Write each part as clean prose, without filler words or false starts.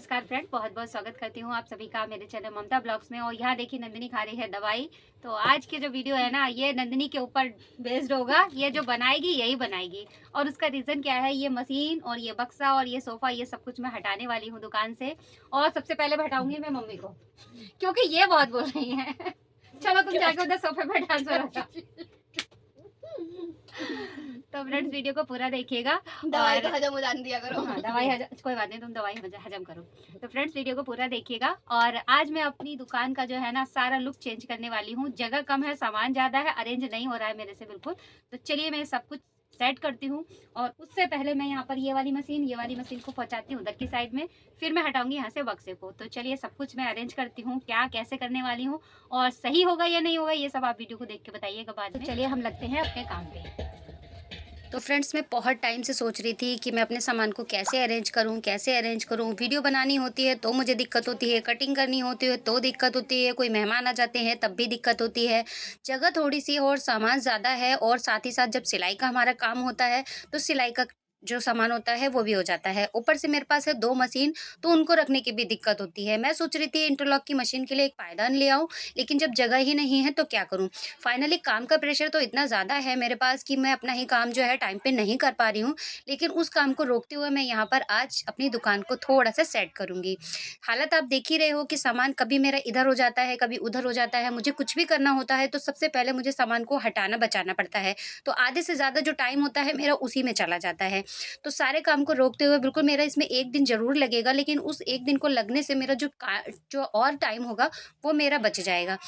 नमस्कार फ्रेंड, बहुत बहुत स्वागत करती हूँ आप सभी का मेरे चैनल ममता ब्लॉग्स में। और यहाँ देखिए नंदिनी खा रही है दवाई। तो आज के जो वीडियो है ना, ये नंदिनी के ऊपर बेस्ड होगा। ये जो बनाएगी यही बनाएगी। और उसका रीज़न क्या है, ये मशीन और ये बक्सा और ये सोफ़ा, ये सब कुछ मैं हटाने वाली हूँ दुकान से। और सबसे पहले हटाऊंगी मैं मम्मी को, क्योंकि ये बहुत बोल रही है। चलो तुम जाके उधर सोफे पर ट्रांसफर हो। तो फ्रेंड्स वीडियो को पूरा देखिएगा। दवाई और तो हजम हो जाने दिया करो। हाँ, दवाई हजम कोई बात नहीं, तुम दवाई हजम करो। तो फ्रेंड्स वीडियो को पूरा देखिएगा। और आज मैं अपनी दुकान का जो है ना सारा लुक चेंज करने वाली हूँ। जगह कम है, सामान ज़्यादा है, अरेंज नहीं हो रहा है मेरे से बिल्कुल। तो चलिए मैं सब कुछ सेट करती हूँ। और उससे पहले मैं यहाँ पर ये वाली मशीन को पहुँचाती हूँ उधर की साइड में। फिर मैं हटाऊंगी यहाँ से बक्से को। तो चलिए सब कुछ मैं अरेंज करती हूँ, क्या कैसे करने वाली हूँ और सही होगा या नहीं होगा, ये सब आप वीडियो को देख के बताइएगा बाद में। चलिए हम लगते हैं अपने काम पे। तो फ्रेंड्स मैं बहुत टाइम से सोच रही थी कि मैं अपने सामान को कैसे अरेंज करूं। वीडियो बनानी होती है तो मुझे दिक्कत होती है, कटिंग करनी होती है तो दिक्कत होती है, कोई मेहमान आ जाते हैं तब भी दिक्कत होती है। जगह थोड़ी सी और सामान ज़्यादा है, और साथ ही साथ जब सिलाई का हमारा काम होता है तो सिलाई का जो सामान होता है वो भी हो जाता है। ऊपर से मेरे पास है 2 मशीन, तो उनको रखने की भी दिक्कत होती है। मैं सोच रही थी इंटरलॉक की मशीन के लिए एक पायदान ले आऊँ, लेकिन जब जगह ही नहीं है तो क्या करूँ। फाइनली काम का प्रेशर तो इतना ज़्यादा है मेरे पास कि मैं अपना ही काम जो है टाइम पे नहीं कर पा रही हूँ। लेकिन उस काम को रोकते हुए मैं यहाँ पर आज अपनी दुकान को थोड़ा-सा सेट करूँगी। हालत आप देख ही रहे हो कि सामान कभी मेरा इधर हो जाता है, कभी उधर हो जाता है। मुझे कुछ भी करना होता है तो सबसे पहले मुझे सामान को हटाना बचाना पड़ता है। तो आधे से ज़्यादा जो टाइम होता है मेरा उसी में चला जाता है। तो सारे काम को रोकते हुए बिल्कुल मेरा इसमें 1 दिन ज़रूर लगेगा, लेकिन उस 1 दिन को लगने से मेरा जो और टाइम होगा वो मेरा बच जाएगा।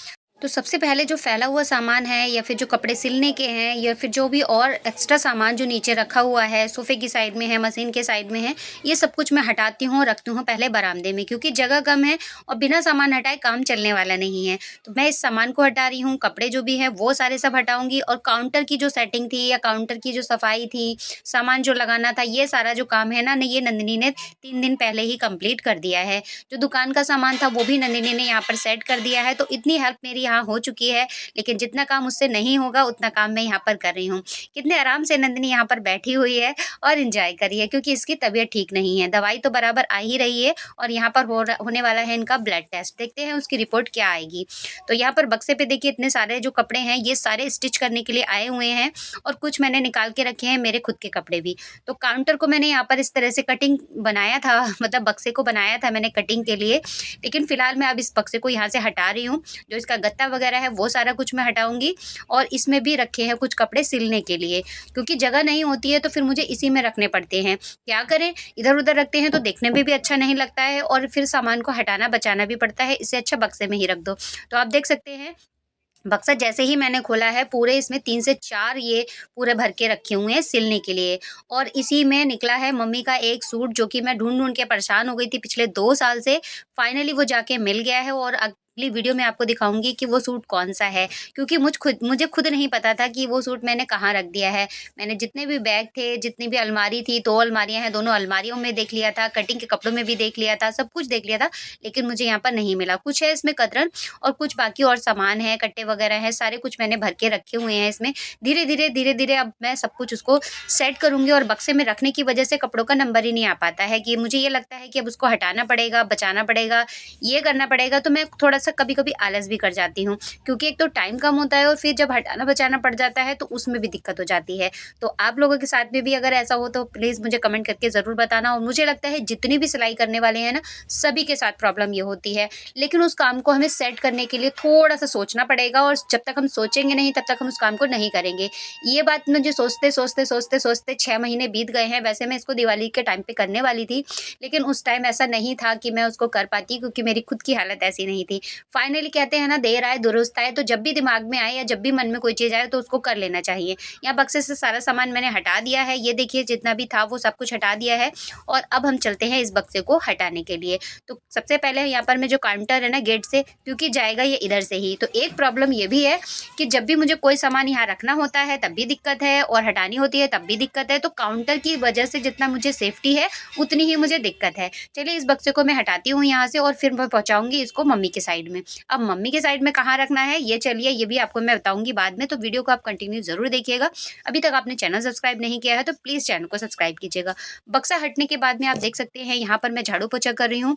तो सबसे पहले जो फैला हुआ सामान है, या फिर जो कपड़े सिलने के हैं, या फिर जो भी और एक्स्ट्रा सामान जो नीचे रखा हुआ है, सोफ़े की साइड में है, मशीन के साइड में है, ये सब कुछ मैं हटाती हूँ और रखती हूँ पहले बरामदे में, क्योंकि जगह कम है और बिना सामान हटाए काम चलने वाला नहीं है। तो मैं इस सामान को हटा रही हूँ, कपड़े जो भी हैं वो सारे सब हटाऊँगी। और काउंटर की जो सेटिंग थी या काउंटर की जो सफाई थी, सामान जो लगाना था, ये सारा जो काम है ना, ये नंदिनी ने 3 दिन पहले ही कंप्लीट कर दिया है। जो दुकान का सामान था वो भी नंदिनी ने यहाँ पर सेट कर दिया है। तो इतनी हेल्प मेरी यहाँ हो चुकी है, लेकिन जितना काम मुझसे नहीं होगा उतना काम मैं यहाँ पर कर रही हूँ। कितने आराम से नंदिनी यहाँ पर बैठी हुई है और एंजॉय कर रही है, क्योंकि इसकी तबीयत ठीक नहीं है। दवाई तो बराबर आ ही रही है, और यहाँ पर होने वाला है इनका ब्लड टेस्ट। देखते हैं उसकी रिपोर्ट क्या आएगी। तो यहाँ पर बक्से पे देखिए इतने सारे जो कपड़े हैं ये सारे स्टिच करने के लिए आए हुए हैं, और कुछ मैंने निकाल के रखे हैं मेरे खुद के कपड़े भी। तो काउंटर को मैंने यहाँ पर इस तरह से कटिंग बनाया था, मतलब बक्से को बनाया था मैंने कटिंग के लिए। लेकिन फिलहाल मैं अब इस बक्से को यहाँ से हटा रही हूँ। जो इसका गत्ता वगैरह है वो सारा कुछ मैं हटाऊँगी, और इसमें भी रखे हैं कुछ कपड़े सिलने के लिए, क्योंकि जगह नहीं होती है तो फिर मुझे इसी में रखने पड़ते हैं। क्या करें, इधर-उधर रखते हैं तो देखने में भी अच्छा नहीं लगता है, और फिर सामान को हटाना बचाना भी पड़ता है। इससे अच्छा बक्से में ही रख दो। तो आप देख सकते हैं बक्सा जैसे ही मैंने खोला है, पूरे इसमें 3 से 4 ये पूरे भर के रखे हुए हैं सिलने के लिए। और इसी में निकला है मम्मी का एक सूट, जो कि मैं ढूँढ-ढूँढ के परेशान हो गई थी पिछले 2 साल से। फाइनली वो जाके मिल गया है, और अगली वीडियो में आपको दिखाऊँगी कि वो सूट कौन-सा है, क्योंकि मुझे खुद नहीं पता था कि वो सूट मैंने कहाँ रख दिया है। मैंने जितने भी बैग थे, जितनी भी अलमारी थी, 2 अलमारियाँ हैं, दोनों अलमारियों में देख लिया था, कटिंग के कपड़ों में भी देख लिया था, सब कुछ देख लिया था, लेकिन मुझे यहाँ पर नहीं मिला। कुछ है इसमें कतरन, और कुछ बाकी और सामान है, कट्टे वगैरह हैं, सारे कुछ मैंने भर के रखे हुए हैं इसमें। धीरे-धीरे अब मैं सब कुछ उसको सेट करूँगी, और बक्से में रखने की वजह से कपड़ों का नंबर ही नहीं आ पाता है, कि मुझे ये लगता है कि अब उसको हटाना पड़ेगा, बचाना पड़ेगा, ये करना पड़ेगा। तो मैं थोड़ा-सा कभी-कभी आलस भी कर जाती हूँ, क्योंकि एक तो टाइम कम होता है, और फिर जब हटाना बचाना पड़ जाता है तो उसमें भी दिक्कत हो जाती है। तो आप लोगों के साथ में भी अगर ऐसा हो तो प्लीज़ मुझे कमेंट करके ज़रूर बताना। और मुझे लगता है जितनी भी सिलाई करने वाले हैं ना, सभी के साथ प्रॉब्लम ये होती है। लेकिन उस काम को हमें सेट करने के लिए थोड़ा-सा सोचना पड़ेगा, और जब तक हम सोचेंगे नहीं तब तक हम उस काम को नहीं करेंगे। ये बात मुझे सोचते 6 महीने बीत गए हैं। वैसे मैं इसको दिवाली के टाइम पे करने वाली थी, लेकिन उस टाइम ऐसा नहीं था कि मैं उसको कर पाती, क्योंकि मेरी खुद की हालत ऐसी नहीं थी। फाइनली कहते हैं ना, देर आए दुरुस्त आए, तो जब भी दिमाग में आए या जब भी मन में कोई चीज़ आए तो उसको कर लेना चाहिए। यहाँ बक्से से सारा सामान मैंने हटा दिया है। ये देखिए जितना भी था वो सब कुछ हटा दिया है, और अब हम चलते हैं इस बक्से को हटाने के लिए। तो सबसे पहले यहाँ पर मैं जो काउंटर है ना गेट से, क्योंकि जाएगा ये इधर से ही, तो एक प्रॉब्लम ये भी है कि जब भी मुझे कोई सामान यहाँ रखना होता है तब भी दिक्कत है, और हटानी होती है तब भी दिक्कत है। तो काउंटर की वजह से जितना मुझे सेफ्टी है उतनी ही मुझे दिक्कत है। चलिए इस बक्से को मैं हटाती हूँ यहाँ से, और फिर मैं पहुँचाऊँगी इसको मम्मी के साइड साइड में। अब मम्मी के साइड में कहाँ रखना है ये चलिए ये भी आपको मैं बताऊँगी बाद में, तो वीडियो को आप कंटिन्यू ज़रूर देखिएगा। अभी तक आपने चैनल सब्सक्राइब नहीं किया है तो प्लीज़ चैनल को सब्सक्राइब कीजिएगा। बक्सा हटने के बाद में आप देख सकते हैं यहाँ पर मैं झाड़ू पोछा कर रही हूँ।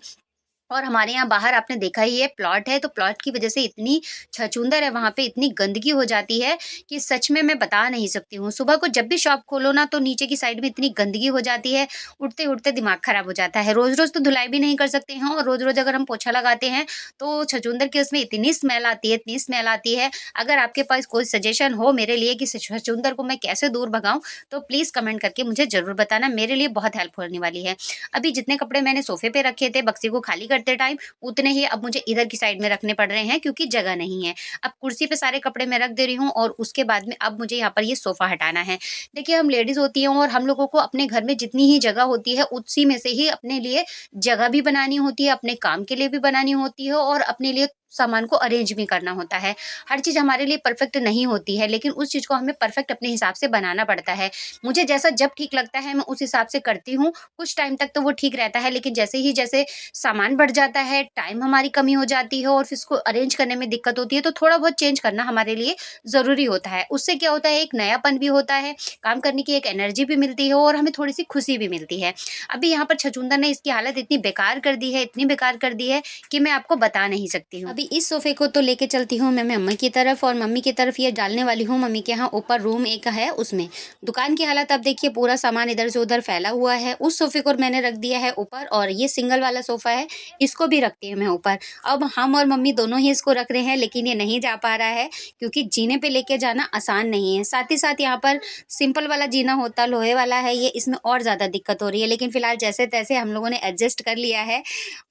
और हमारे यहाँ बाहर आपने देखा ही है प्लॉट है, तो प्लॉट की वजह से इतनी छछूंदर है वहाँ पे, इतनी गंदगी हो जाती है कि सच में मैं बता नहीं सकती हूँ। सुबह को जब भी शॉप खोलो ना तो नीचे की साइड में इतनी गंदगी हो जाती है, उठते-उठते दिमाग खराब हो जाता है। रोज़-रोज़ तो धुलाई भी नहीं कर सकते हैं और रोज़-रोज़ अगर हम पोछा लगाते हैं तो छछूंदर की उसमें इतनी स्मेल आती है, इतनी स्मेल आती है। अगर आपके पास कोई सजेशन हो मेरे लिए कि छछूंदर को मैं कैसे दूर भगाऊँ, तो प्लीज़ कमेंट करके मुझे ज़रूर बताना, मेरे लिए बहुत हेल्प होने वाली है। अभी जितने कपड़े मैंने सोफ़े पे रखे थे बक्से को खाली करते टाइम, उतने ही अब मुझे इधर की साइड में रखने पड़ रहे हैं क्योंकि जगह नहीं है। अब कुर्सी पे सारे कपड़े मैं रख दे रही हूँ और उसके बाद में अब मुझे यहाँ पर ये सोफ़ा हटाना है। देखिए हम लेडीज़ होती हैं और हम लोगों को अपने घर में जितनी ही जगह होती है उसी में से ही अपने लिए जगह भी बनानी होती है, अपने काम के लिए भी बनानी होती है और अपने लिए सामान को अरेंज भी करना होता है। हर चीज़ हमारे लिए परफेक्ट नहीं होती है, लेकिन उस चीज़ को हमें परफेक्ट अपने हिसाब से बनाना पड़ता है। मुझे जैसा जब ठीक लगता है मैं उस हिसाब से करती हूँ। कुछ टाइम तक तो वो ठीक रहता है, लेकिन जैसे सामान बढ़ जाता है, टाइम हमारी कमी हो जाती है और फिर उसको अरेंज करने में दिक्कत होती है, तो थोड़ा बहुत चेंज करना हमारे लिए ज़रूरी होता है। उससे क्या होता है, एक नयापन भी होता है, काम करने की एक एनर्जी भी मिलती है और हमें थोड़ी-सी खुशी भी मिलती है। अभी यहाँ पर छछूंदर ने इसकी हालत इतनी बेकार कर दी है, इतनी बेकार कर दी है कि मैं आपको बता नहीं सकती हूँ। अभी इस सोफ़े को तो लेके चलती हूँ मैं मम्मी की तरफ और मम्मी की तरफ ये डालने वाली हूँ मम्मी के यहाँ ऊपर रूम एक है उसमें। दुकान की हालत अब देखिए, पूरा सामान इधर से उधर फैला हुआ है। उस सोफ़े को मैंने रख दिया है ऊपर और ये सिंगल वाला सोफ़ा है, इसको भी रखती हूँ मैं ऊपर। अब हम और मम्मी दोनों ही इसको रख रहे हैं, लेकिन ये नहीं जा पा रहा है क्योंकि जीने पे लेके जाना आसान नहीं है। साथ ही साथ यहाँ पर सिंपल वाला जीना होता लोहे वाला है, ये इसमें और ज़्यादा दिक्कत हो रही है, लेकिन फ़िलहाल जैसे-तैसे हम लोगों ने एडजस्ट कर लिया है।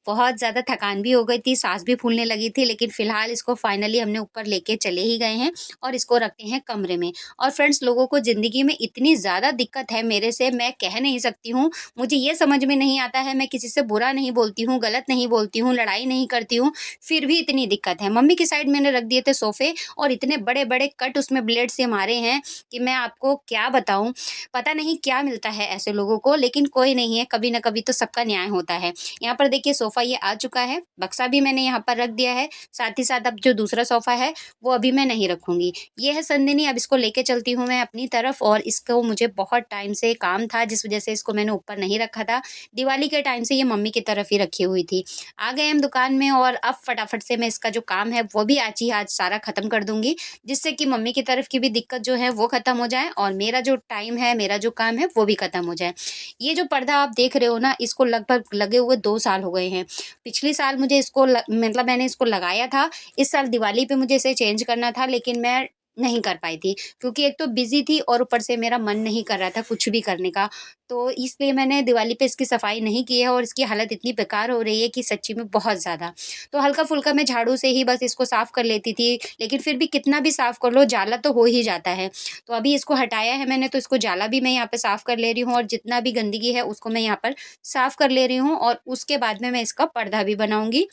बहुत ज़्यादा थकान भी हो गई थी, साँस भी फूलने लगी थी, लेकिन फ़िलहाल इसको फाइनली हमने ऊपर लेके चले ही गए हैं और इसको रखते हैं कमरे में। और फ्रेंड्स, लोगों को ज़िंदगी में इतनी ज़्यादा दिक्कत है मेरे से, मैं कह नहीं सकती हूँ। मुझे ये समझ में नहीं आता है, मैं किसी से बुरा नहीं बोलती हूँ, गलत नहीं बोलती हूँ, लड़ाई नहीं करती हूँ, फिर भी इतनी दिक्कत है। मम्मी की साइड मैंने रख दिए थे सोफ़े और इतने बड़े-बड़े कट उसमें ब्लेड से मारे हैं कि मैं आपको क्या बताऊँ। पता नहीं क्या मिलता है ऐसे लोगों को, लेकिन कोई नहीं है, कभी न कभी तो सबका न्याय होता है। यहाँ पर देखिए सोफ़ा ये आ चुका है, बक्सा भी मैंने यहाँ पर रख दिया है, साथ ही साथ अब जो दूसरा सोफ़ा है वो अभी मैं नहीं रखूँगी। ये है संदिनी, अब इसको लेके चलती हूँ मैं अपनी तरफ और इसको मुझे बहुत टाइम से काम था जिस वज़ह से इसको मैंने ऊपर नहीं रखा था। दिवाली के टाइम से ये मम्मी की तरफ ही रखी हुई थी। आ गए हम दुकान में और अब फटाफट से मैं इसका जो काम है वो भी आज ही आज सारा ख़त्म कर दूँगी, जिससे कि मम्मी की तरफ की भी दिक्कत जो है वो ख़त्म हो जाए और मेरा जो टाइम है, मेरा जो काम है वो भी ख़त्म हो जाए। ये जो पर्दा आप देख रहे हो ना, इसको लगभग लगे हुए 2 साल हो गए हैं। पिछले साल मुझे इसको मतलब मैंने इसको लगाया था, इस साल दिवाली पे मुझे इसे चेंज करना था, लेकिन मैं नहीं कर पाई थी क्योंकि एक तो बिज़ी थी और ऊपर से मेरा मन नहीं कर रहा था कुछ भी करने का। तो इसलिए मैंने दिवाली पे इसकी सफाई नहीं की है और इसकी हालत इतनी बेकार हो रही है कि सच्ची में बहुत ज़्यादा। तो हल्का-फुल्का मैं झाड़ू से ही बस इसको साफ़ कर लेती थी, लेकिन फिर भी कितना भी साफ़ कर लो जाला तो हो ही जाता है। तो अभी इसको हटाया है मैंने, तो इसको जाला भी मैं यहाँ पे साफ़ कर ले रही हूँ और जितना भी गंदगी है उसको मैं यहाँ पर साफ़ कर ले रही हूँ और उसके बाद में मैं इसका पर्दा भी बनाऊँगी।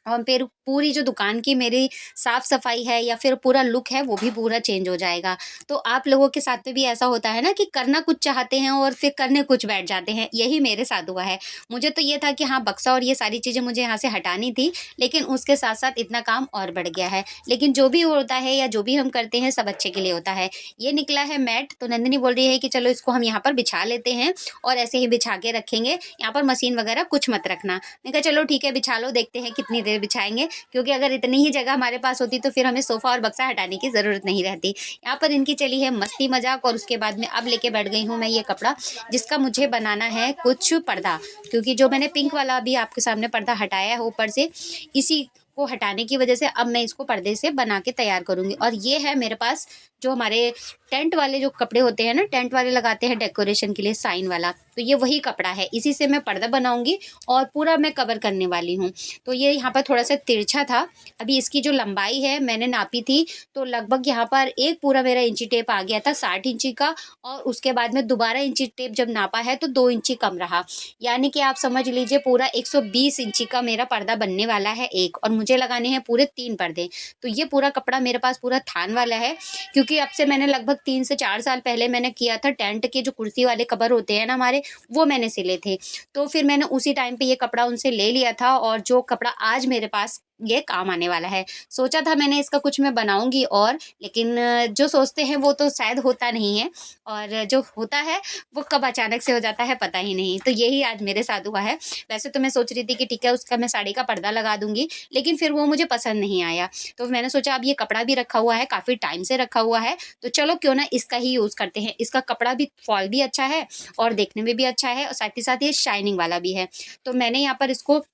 और फिर पूरी जो दुकान की मेरी साफ-सफाई है या फिर पूरा लुक है वो भी पूरा चेंज हो जाएगा। तो आप लोगों के साथ में भी ऐसा होता है ना कि करना कुछ चाहते हैं और फिर करने कुछ बैठ जाते हैं, यही मेरे साथ हुआ है। मुझे तो ये था कि हाँ, बक्सा और ये सारी चीज़ें मुझे यहाँ से हटानी थी, लेकिन उसके साथ-साथ इतना काम और बढ़ गया है। लेकिन जो भी होता है या जो भी हम करते हैं सब अच्छे के लिए होता है। ये निकला है मैट, तो नंदिनी बोल रही है कि चलो इसको हम यहाँ पर बिछा लेते हैं और ऐसे ही बिछा के रखेंगे, यहाँ पर मशीन वगैरह कुछ मत रखना। मैंने कहा चलो ठीक है बिछा लो, देखते हैं कितनी देर बिछाएँगे, क्योंकि अगर इतनी ही जगह हमारे पास होती तो फिर हमें सोफ़ा और बक्सा हटाने की ज़रूरत नहीं रहती। यहाँ पर इनकी चली है मस्ती मज़ाक और उसके बाद में अब लेके बैठ गई हूँ मैं ये कपड़ा, जिसका मुझे बनाना है कुछ पर्दा, क्योंकि जो मैंने पिंक वाला अभी आपके सामने पर्दा हटाया है ऊपर से, इसी को हटाने की वजह से अब मैं इसको पर्दे से बना के तैयार करूँगी। और ये है मेरे पास जो हमारे टेंट वाले जो कपड़े होते हैं ना, टेंट वाले लगाते हैं डेकोरेशन के लिए साइन वाला, तो ये वही कपड़ा है, इसी से मैं पर्दा बनाऊँगी और पूरा मैं कवर करने वाली हूँ। तो ये यहाँ पर थोड़ा-सा तिरछा था, अभी इसकी जो लंबाई है मैंने नापी थी, तो लगभग यहाँ पर एक पूरा मेरा इंची टेप आ गया था 60 इंची का और उसके बाद में दोबारा इंची टेप जब नापा है तो 2 इंची कम रहा। यानी कि आप समझ लीजिए पूरा 120 इंची का मेरा पर्दा बनने वाला है एक, और मुझे लगाने हैं पूरे 3 पर्दे। तो ये पूरा कपड़ा मेरे पास पूरा थान वाला है, क्योंकि अब से मैंने लगभग 3 से 4 साल पहले मैंने किया था, टेंट के जो कुर्सी वाले कवर होते हैं ना हमारे, वो मैंने सिले थे। तो फिर मैंने उसी टाइम पे ये कपड़ा उनसे ले लिया था और जो कपड़ा आज मेरे पास ये काम आने वाला है। सोचा था मैंने इसका कुछ मैं बनाऊँगी और, लेकिन जो सोचते हैं वो तो शायद होता नहीं है, और जो होता है वो कब अचानक से हो जाता है पता ही नहीं। तो यही आज मेरे साथ हुआ है। वैसे तो मैं सोच रही थी कि ठीक है उसका मैं साड़ी का पर्दा लगा दूँगी, लेकिन फिर वो मुझे पसंद नहीं आया। तो मैंने सोचा अब ये कपड़ा भी रखा हुआ है, काफ़ी टाइम से रखा हुआ है, तो चलो क्यों ना इसका ही यूज़ करते हैं। इसका कपड़ा भी फॉल भी अच्छा है और देखने में भी अच्छा है, और साथ ही साथ ये शाइनिंग वाला भी है। तो मैंने यहाँ पर इसको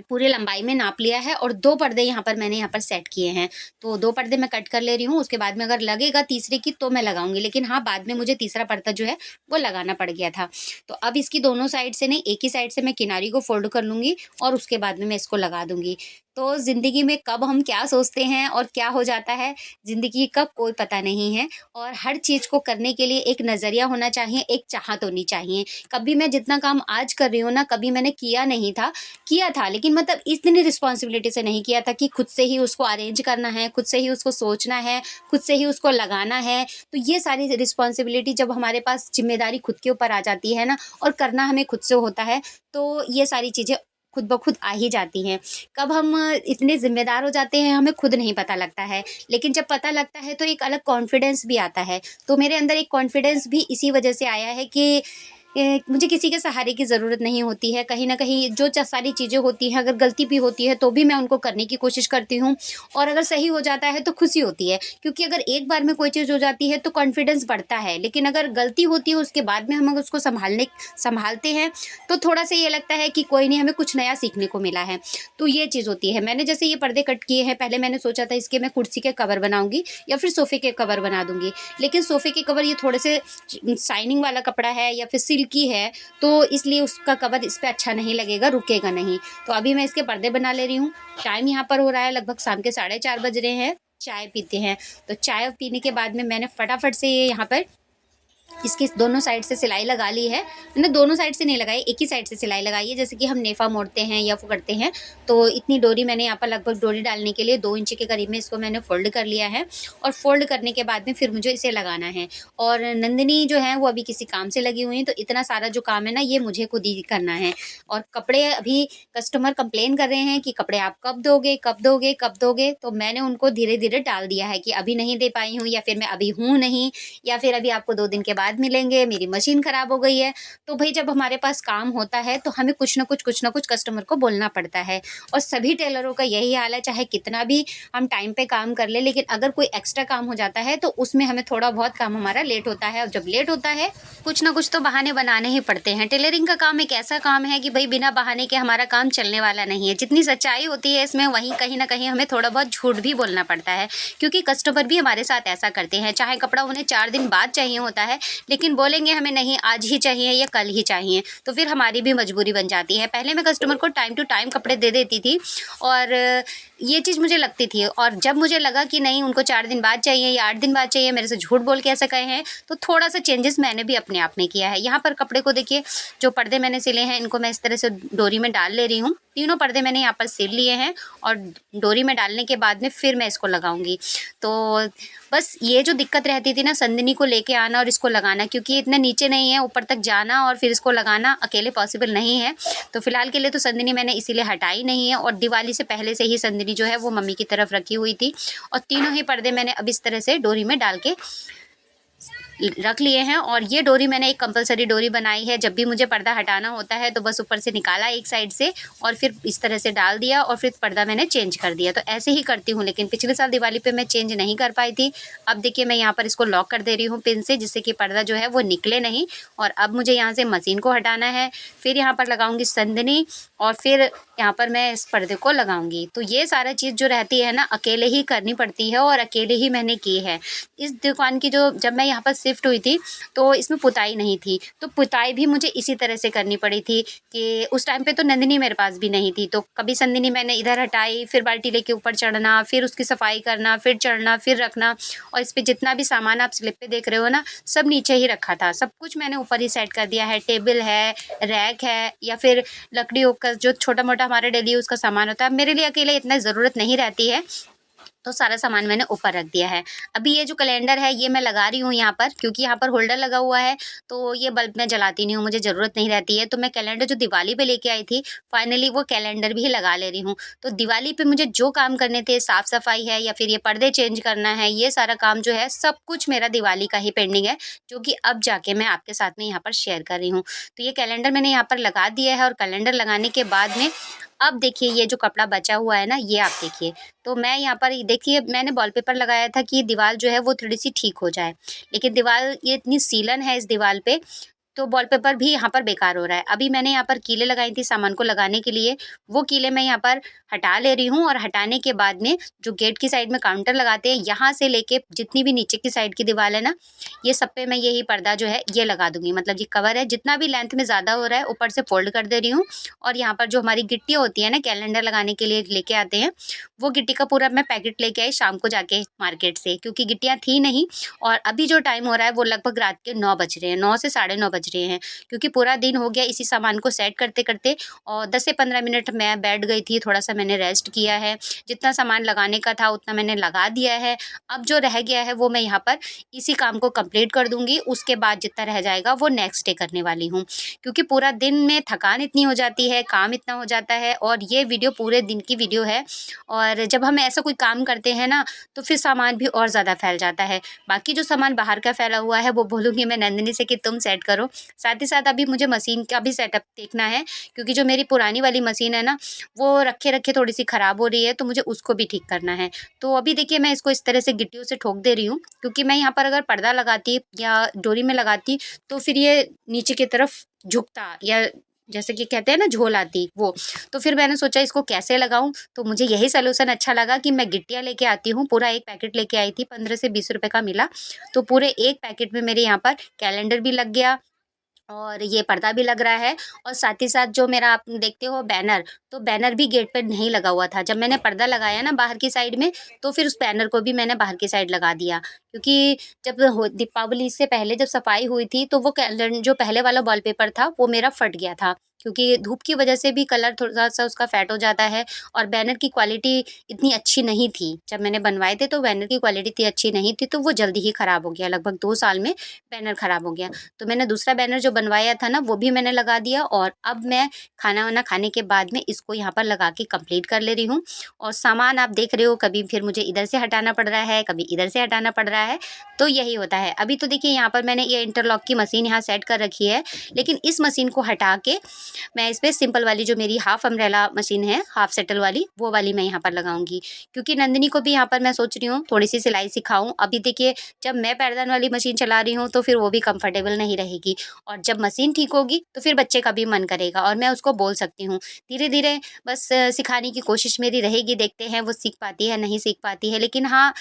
पूरे लंबाई में नाप लिया है और 2 पर्दे यहाँ पर मैंने यहाँ पर सेट किए हैं। तो 2 पर्दे मैं कट कर ले रही हूँ, उसके बाद में अगर लगेगा तीसरे की तो मैं लगाऊँगी, लेकिन हाँ, बाद में मुझे तीसरा पर्दा जो है वो लगाना पड़ गया था। तो अब इसकी दोनों साइड से नहीं, एक ही साइड से मैं किनारी को फ़ोल्ड कर लूँगी और उसके बाद में मैं इसको लगा दूँगी। तो ज़िंदगी में कब हम क्या सोचते हैं और क्या हो जाता है, ज़िंदगी का कोई पता नहीं है, और हर चीज़ को करने के लिए एक नज़रिया होना चाहिए, एक चाहत होनी चाहिए। कभी मैं जितना काम आज कर रही हूँ ना, कभी मैंने किया था, लेकिन मतलब इतनी रिस्पॉन्सिबिलिटी से नहीं किया था कि खुद से ही उसको अरेंज करना है, खुद से ही उसको सोचना है, खुद से ही उसको लगाना है। तो ये सारी रिस्पॉन्सिबिलिटी जब हमारे पास ज़िम्मेदारी खुद के ऊपर आ जाती है ना, और करना हमें खुद से होता है, तो ये सारी चीज़ें खुद ब खुद आ ही जाती हैं। कब हम इतने ज़िम्मेदार हो जाते हैं, हमें खुद नहीं पता लगता है, लेकिन जब पता लगता है तो एक अलग कॉन्फिडेंस भी आता है। तो मेरे अंदर एक कॉन्फिडेंस भी इसी वजह से आया है कि मुझे किसी के सहारे की ज़रूरत नहीं होती है। कहीं न कहीं जो सारी चीज़ें होती हैं, अगर गलती भी होती है तो भी मैं उनको करने की कोशिश करती हूँ, और अगर सही हो जाता है तो खुशी होती है। क्योंकि अगर एक बार में कोई चीज़ हो जाती है तो कॉन्फिडेंस बढ़ता है, लेकिन अगर गलती होती है उसके बाद में हम अगर उसको संभालते हैं, तो थोड़ा-सा ये लगता है कि कोई नहीं, हमें कुछ नया सीखने को मिला है। तो ये चीज़ होती है। मैंने जैसे ये पर्दे कट किए हैं, पहले मैंने सोचा था इसके मैं कुर्सी के कवर बनाऊँगी या फिर सोफ़े के कवर बना दूँगी। लेकिन सोफ़े के कवर ये थोड़े से शाइनिंग वाला कपड़ा है या फिर सिल्की है, तो इसलिए उसका कवर इस पे अच्छा नहीं लगेगा, रुकेगा नहीं। तो अभी मैं इसके पर्दे बना ले रही हूँ। टाइम यहाँ पर हो रहा है लगभग शाम के 4:30 बज रहे हैं, चाय पीते हैं। तो चाय पीने के बाद में मैंने फटाफट से ये यहाँ पर इसकी दोनों साइड से सिलाई लगा ली है। मैंने दोनों साइड से नहीं लगाई, एक ही साइड से सिलाई लगाई है, जैसे कि हम नेफ़ा मोड़ते हैं या वो करते हैं। तो इतनी डोरी मैंने यहाँ पर लगभग डोरी डालने के लिए 2 इंच के करीब में इसको मैंने फ़ोल्ड कर लिया है, और फ़ोल्ड करने के बाद में फिर मुझे इसे लगाना है। और नंदिनी जो है वो अभी किसी काम से लगी हुई हैं, तो इतना सारा जो काम है ना ये मुझे खुद ही करना है। और कपड़े अभी कस्टमर कंप्लेन कर रहे हैं कि कपड़े आप कब दोगे, कब दोगे, कब दोगे? तो मैंने उनको धीरे-धीरे टाल दिया है कि अभी नहीं दे पाई हूँ, या फिर मैं अभी हूँ नहीं, या फिर अभी आपको 2 दिन के बाद मिलेंगे, मेरी मशीन ख़राब हो गई है। तो भई जब हमारे पास काम होता है तो हमें कुछ न कुछ कस्टमर को बोलना पड़ता है, और सभी टेलरों का यही हाल है, चाहे कितना भी हम टाइम पे काम कर लें, लेकिन अगर कोई एक्स्ट्रा काम हो जाता है तो उसमें हमें थोड़ा बहुत काम हमारा लेट होता है, और जब लेट होता है, कुछ न कुछ तो बहाने बनाने ही पड़ते हैं। टेलरिंग का काम एक ऐसा काम है कि भई बिना बहाने के हमारा काम चलने वाला नहीं है। जितनी सच्चाई होती है इसमें, वहीं कहीं न कहीं हमें थोड़ा बहुत झूठ भी बोलना पड़ता है, क्योंकि कस्टमर भी हमारे साथ ऐसा करते हैं। चाहे कपड़ा उन्हें 4 दिन बाद चाहिए होता है, लेकिन बोलेंगे हमें नहीं आज ही चाहिए या कल ही चाहिए, तो फिर हमारी भी मजबूरी बन जाती है। पहले मैं कस्टमर को टाइम टू टाइम कपड़े दे देती थी, और ये चीज़ मुझे लगती थी, और जब मुझे लगा कि नहीं उनको 4 दिन बाद चाहिए या 8 दिन बाद चाहिए, मेरे से झूठ बोल के ऐसा कहे हैं, तो थोड़ा-सा चेंजेस मैंने भी अपने आप में किया है। यहाँ पर कपड़े को देखिए, जो पर्दे मैंने सिले हैं इनको मैं इस तरह से डोरी में डाल ले रही हूँ। तीनों पर्दे मैंने यहाँ पर सिल लिए हैं, और डोरी में डालने के बाद में फिर मैं इसको लगाऊँगी। तो बस ये जो दिक्कत रहती थी ना, संदनी को लेके आना और इसको लगाना, क्योंकि इतना नीचे नहीं है, ऊपर तक जाना और फिर इसको लगाना अकेले पॉसिबल नहीं है। तो फिलहाल के लिए तो संदनी मैंने इसीलिए हटाई नहीं है, और दिवाली से पहले से ही संदनी जो है वो मम्मी की तरफ रखी हुई थी, और तीनों ही पर्दे मैंने अब इस तरह से डोरी में डाल के रख लिए हैं। और ये डोरी मैंने एक कंपल्सरी डोरी बनाई है, जब भी मुझे पर्दा हटाना होता है तो बस ऊपर से निकाला एक साइड से, और फिर इस तरह से डाल दिया, और फिर पर्दा मैंने चेंज कर दिया। तो ऐसे ही करती हूँ, लेकिन पिछले साल दिवाली पे मैं चेंज नहीं कर पाई थी। अब देखिए मैं यहाँ पर इसको लॉक कर दे रही हूँ पिन से, जिससे कि पर्दा जो है वो निकले नहीं। और अब मुझे यहाँ से मशीन को हटाना है, फिर यहाँ पर लगाऊंगी संदनी, और फिर यहाँ पर मैं इस पर्दे को लगाऊंगी। तो ये सारा चीज़ जो रहती है ना, अकेले ही करनी पड़ती है, और अकेले ही मैंने की है। इस दुकान की जो जब मैं यहाँ पर शिफ्ट हुई थी तो इसमें पुताई नहीं थी, तो पुताई भी मुझे इसी तरह से करनी पड़ी थी कि उस टाइम पे तो नंदिनी मेरे पास भी नहीं थी। तो कभी संदिनी मैंने इधर हटाई, फिर बाल्टी लेके ऊपर चढ़ना, फिर उसकी सफाई करना, फिर चढ़ना, फिर रखना, और इस पे जितना भी सामान आप स्लिप पे देख रहे हो ना, सब नीचे ही रखा था। सब कुछ मैंने ऊपर ही सेट कर दिया है। टेबल है, रैक है, या फिर लकड़ियों का जो छोटा मोटा हमारा डेली यूज़ का सामान होता है, मेरे लिए अकेले इतना ज़रूरत नहीं रहती है, तो सारा सामान मैंने ऊपर रख दिया है। अभी ये जो कैलेंडर है ये मैं लगा रही हूँ यहाँ पर, क्योंकि यहाँ पर होल्डर लगा हुआ है, तो ये बल्ब मैं जलाती नहीं हूँ, मुझे ज़रूरत नहीं रहती है। तो मैं कैलेंडर जो दिवाली पे लेके आई थी, फाइनली वो कैलेंडर भी लगा ले रही हूँ। तो दिवाली पे मुझे जो काम करने थे, साफ-सफाई है या फिर ये पर्दे चेंज करना है, ये सारा काम जो है सब कुछ मेरा दिवाली का ही पेंडिंग है, जो कि अब जाके मैं आपके साथ में यहाँ पर शेयर कर रही हूँ। तो ये कैलेंडर मैंने यहाँ पर लगा दिया है और कैलेंडर लगाने के बाद में अब देखिए ये जो कपड़ा बचा हुआ है ना, ये आप देखिए। तो मैं यहाँ पर देखिए मैंने वॉलपेपर लगाया था कि दीवार जो है वो थोड़ी-सी ठीक हो जाए। लेकिन दीवार ये इतनी सीलन है इस दीवार पे, तो वॉलपेपर भी यहाँ पर बेकार हो रहा है। अभी मैंने यहाँ पर कीलें लगाई थी सामान को लगाने के लिए, वो कीलें मैं यहाँ पर हटा ले रही हूँ और हटाने के बाद में जो गेट की साइड में काउंटर लगाते हैं, यहाँ से लेके जितनी भी नीचे की साइड की दीवार है ना, ये सब पे मैं यही पर्दा जो है ये लगा दूँगी। मतलब ये कवर है, जितना भी लेंथ में ज़्यादा हो रहा है ऊपर से फ़ोल्ड कर दे रही हूँ और यहाँ पर जो हमारी गिट्टियाँ होती है ना कैलेंडर लगाने के लिए लेके आते हैं, वो गिट्टी का पूरा मैं पैकेट लेके आई शाम को जाके मार्केट से, क्योंकि गिट्टियाँ थी नहीं। और अभी जो टाइम हो रहा है वो लगभग रात के 9 बज रहे हैं, 9 से साढ़े 9 बज रहे हैं, क्योंकि पूरा दिन हो गया इसी सामान को सेट करते-करते और 10 से 15 मिनट मैं बैठ गई थी, थोड़ा-सा मैंने रेस्ट किया है। जितना सामान लगाने का था उतना मैंने लगा दिया है। अब जो रह गया है वो मैं यहाँ पर इसी काम को कंप्लीट कर दूँगी, उसके बाद जितना रह जाएगा वो नेक्स्ट डे करने वाली हूँ। क्योंकि पूरा दिन में थकान इतनी हो जाती है, काम इतना हो जाता है और ये वीडियो पूरे दिन की वीडियो है और जब हम ऐसा कोई काम करते हैं ना, तो फिर सामान भी और ज़्यादा फैल जाता है। बाकी जो सामान बाहर का फैला हुआ है वो बोलूँगी मैं नंदिनी से कि तुम सेट करो। साथ ही साथ अभी मुझे मशीन का भी सेटअप देखना है, क्योंकि जो मेरी पुरानी वाली मशीन है ना, वो रखे-रखे थोड़ी-सी ख़राब हो रही है, तो मुझे उसको भी ठीक करना है। तो अभी देखिए मैं इसको इस तरह से गिट्टियों से ठोक दे रही हूँ, क्योंकि मैं यहाँ पर अगर पर्दा लगाती या डोरी में लगाती, तो फिर ये नीचे की तरफ झुकता या जैसे कि कहते हैं ना झोल आती वो। तो फिर मैंने सोचा इसको कैसे लगाऊँ, तो मुझे यही सॉल्यूशन अच्छा लगा कि मैं गिट्टियाँ लेके आती हूँ, पूरा 1 पैकेट लेके आई थी, 15 से 20 रुपए का मिला। तो पूरे 1 पैकेट में मेरे यहाँ पर कैलेंडर भी लग गया और ये पर्दा भी लग रहा है और साथ ही साथ जो मेरा आप देखते हो बैनर, तो बैनर भी गेट पे नहीं लगा हुआ था। जब मैंने पर्दा लगाया ना बाहर की साइड में, तो फिर उस बैनर को भी मैंने बाहर की साइड लगा दिया। क्योंकि जब हो दीपावली से पहले जब सफाई हुई थी, तो वो जो पहले वाला वॉलपेपर था, वो मेरा फट गया था। क्योंकि धूप की वजह से भी कलर थोड़ा-सा उसका फेड हो जाता है और बैनर की क्वालिटी इतनी अच्छी नहीं थी। जब मैंने बनवाए थे, तो बैनर की क्वालिटी इतनी अच्छी नहीं थी, तो वो जल्दी ही खराब हो गया। लगभग 2 साल में बैनर खराब हो गया। तो मैंने दूसरा बैनर जो बनवाया था ना, वो भी मैंने लगा दिया और अब मैं खाना-वाना खाने के बाद में इसको यहाँ पर लगा के कंप्लीट कर ले रही हूँ। और सामान आप देख रहे हो, कभी फिर मुझे इधर से हटाना पड़ रहा है, कभी इधर से हटाना पड़ रहा है, तो यही होता है। अभी तो देखिए यहाँ पर मैंने ये इंटरलॉक की मशीन यहाँ सेट कर रखी है, लेकिन इस मशीन को हटा के मैं इस पे सिंपल वाली जो मेरी हाफ अम्ब्रेला मशीन है, हाफ सेटल वाली, वो वाली मैं यहाँ पर लगाऊँगी। क्योंकि नंदिनी को भी यहाँ पर मैं सोच रही हूँ थोड़ी-सी सिलाई सिखाऊँ। अभी देखिए जब मैं पैरदान वाली मशीन चला रही हूँ, तो फिर वो भी कंफर्टेबल नहीं रहेगी और जब मशीन ठीक होगी, तो फिर बच्चे का भी मन करेगा और मैं उसको बोल सकती हूँ। धीरे-धीरे बस सिखाने की कोशिश मेरी रहेगी, देखते हैं वो सीख पाती है, नहीं सीख पाती है। लेकिन हाँ,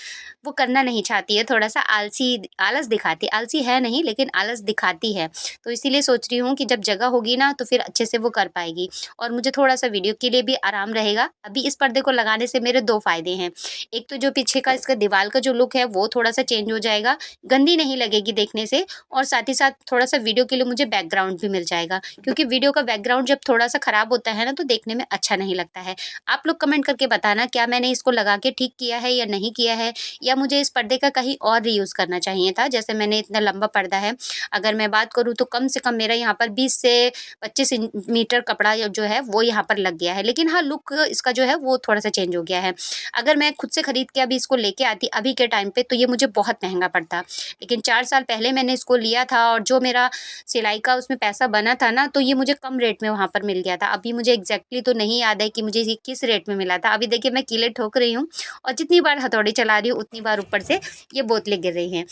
वो करना नहीं चाहती है, थोड़ा-सा आलस दिखाती है। आलसी है नहीं, लेकिन आलस दिखाती है। तो इसीलिए सोच रही हूँ कि जब जगह होगी ना, तो फिर अच्छे से वो कर पाएगी और मुझे थोड़ा-सा वीडियो के लिए भी आराम रहेगा। अभी इस पर्दे को लगाने से मेरे 2 फ़ायदे हैं। एक तो जो पीछे का इसका दीवार का जो लुक है, वो थोड़ा-सा चेंज हो जाएगा, गंदी नहीं लगेगी देखने से और साथ ही साथ थोड़ा-सा वीडियो के लिए मुझे बैकग्राउंड भी मिल जाएगा। क्योंकि वीडियो का बैकग्राउंड जब थोड़ा-सा खराब होता है ना, तो देखने में अच्छा नहीं लगता है। आप लोग कमेंट करके बताना क्या मैंने इसको लगा के ठीक किया है या नहीं किया है या मुझे इस पर्दे का कहीं और रीयूज़ करना चाहिए था। जैसे मैंने इतना लंबा पर्दा है, अगर मैं बात करूँ तो कम से कम मेरा यहाँ पर 20 से 25 मीटर कपड़ा जो है वो यहाँ पर लग गया है। लेकिन हाँ, लुक इसका जो है वो थोड़ा-सा चेंज हो गया है। अगर मैं खुद से खरीद के अभी इसको लेके आती अभी के टाइम पे, तो ये मुझे बहुत महँगा पड़ता। लेकिन 4 साल पहले मैंने इसको लिया था और जो मेरा सिलाई का उसमें पैसा बना था ना, तो ये मुझे कम रेट में वहाँ पर मिल गया था। अभी मुझे एग्ज़ैक्टली तो नहीं याद है कि मुझे ये किस रेट में मिला था। अभी देखिए मैं कीलें ठोक रही हूँ और जितनी बार हथौड़ी चला रही हूँ, उतनी बार ऊपर से ये बोतलें गिर रही हैं।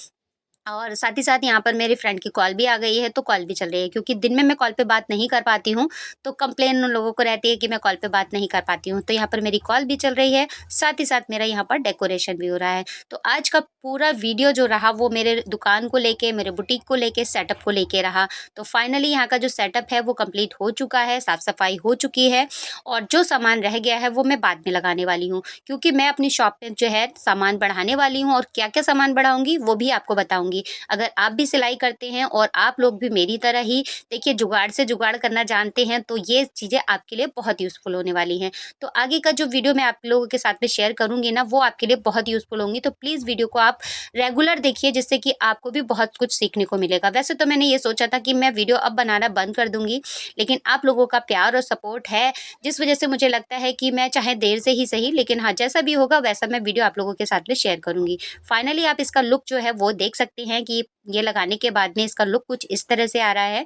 और साथ ही साथ यहाँ पर मेरी फ्रेंड की कॉल भी आ गई है, तो कॉल भी चल रही है क्योंकि दिन में मैं कॉल पे बात नहीं कर पाती हूँ, तो कंप्लेन उन लोगों को रहती है कि मैं कॉल पे बात नहीं कर पाती हूँ। तो यहाँ पर मेरी कॉल भी चल रही है, साथ ही साथ मेरा यहाँ पर डेकोरेशन भी हो रहा है। तो आज का पूरा वीडियो जो रहा वो मेरे दुकान को लेके, मेरे बुटीक को लेके, सेटअप को लेके रहा। तो फाइनली यहाँ का जो सेटअप है वो कंप्लीट हो चुका है, साफ-सफाई हो चुकी है और जो सामान रह गया है वो मैं बाद में लगाने वाली हूँ। क्योंकि मैं अपनी शॉप पे जो है सामान बढ़ाने वाली हूँ और क्या-क्या सामान बढ़ाऊँगी वो भी आपको बताऊँगी। बताऊँगी। अगर आप भी सिलाई करते हैं और आप लोग भी मेरी तरह ही देखिए जुगाड़ से जुगाड़ करना जानते हैं, तो ये चीज़ें आपके लिए बहुत यूज़फुल होने वाली हैं। तो आगे का जो वीडियो मैं आप लोगों के साथ में शेयर करूँगी ना, वो आपके लिए बहुत यूज़फुल होंगी। तो प्लीज़ वीडियो को आप रेगुलर देखिए, जिससे कि आपको भी बहुत कुछ सीखने को मिलेगा। वैसे तो मैंने ये सोचा था कि मैं वीडियो अब बनाना बंद कर दूँगी, लेकिन आप लोगों का प्यार और सपोर्ट है, जिस वज़ह से मुझे लगता है कि मैं चाहे देर से ही सही, लेकिन हाँ, जैसा भी होगा वैसा मैं वीडियो आप लोगों के साथ में शेयर करूँगी। फाइनली आप इसका लुक जो है वो देख सकते हैं कि ये लगाने के बाद में इसका लुक कुछ इस तरह से आ रहा है।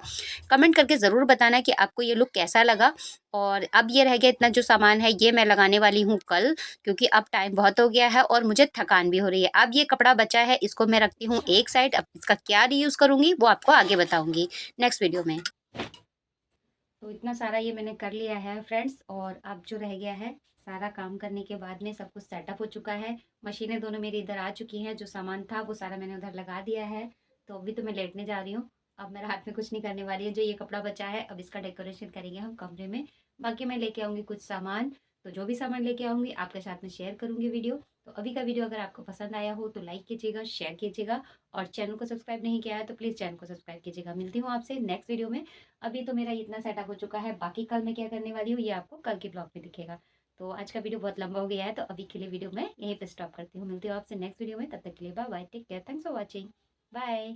कमेंट करके ज़रूर बताना कि आपको ये लुक कैसा लगा। और अब ये रह गया इतना जो सामान है, ये मैं लगाने वाली हूँ कल, क्योंकि अब टाइम बहुत हो गया है और मुझे थकान भी हो रही है। अब ये कपड़ा बचा है, इसको मैं रखती हूँ एक साइड। अब इसका क्या रीयूज़ करूँगी वो आपको आगे बताऊँगी नेक्स्ट वीडियो में। तो इतना सारा ये मैंने कर लिया है फ्रेंड्स, और अब जो रह गया है, सारा काम करने के बाद में सब कुछ सेटअप हो चुका है। मशीनें दोनों मेरी इधर आ चुकी हैं, जो सामान था वो सारा मैंने उधर लगा दिया है। तो अभी तो मैं लेटने जा रही हूँ। अब मैं रात में कुछ नहीं करने वाली हूँ। जो ये कपड़ा बचा है, अब इसका डेकोरेशन करेंगे हम कमरे में। बाकी मैं लेके आऊँगी कुछ सामान। तो जो भी सामान लेके आऊँगी आपके साथ में शेयर करूँगी वीडियो। तो अभी का वीडियो अगर आपको पसंद आया हो तो लाइक कीजिएगा, शेयर कीजिएगा, और चैनल को सब्सक्राइब नहीं किया है तो प्लीज़ चैनल को सब्सक्राइब कीजिएगा। मिलती हूँ आपसे नेक्स्ट वीडियो में। अभी तो मेरा इतना सेटअप हो चुका है, बाकी कल मैं क्या करने वाली हूँ ये आपको कल के ब्लॉग में दिखेगा। तो आज का वीडियो बहुत लंबा हो गया है, तो अभी के लिए वीडियो मैं यहीं पे स्टॉप करती हूँ। मिलती हूँ आपसे नेक्स्ट वीडियो में, तब तक के लिए bye bye, take care, thanks for watching, bye.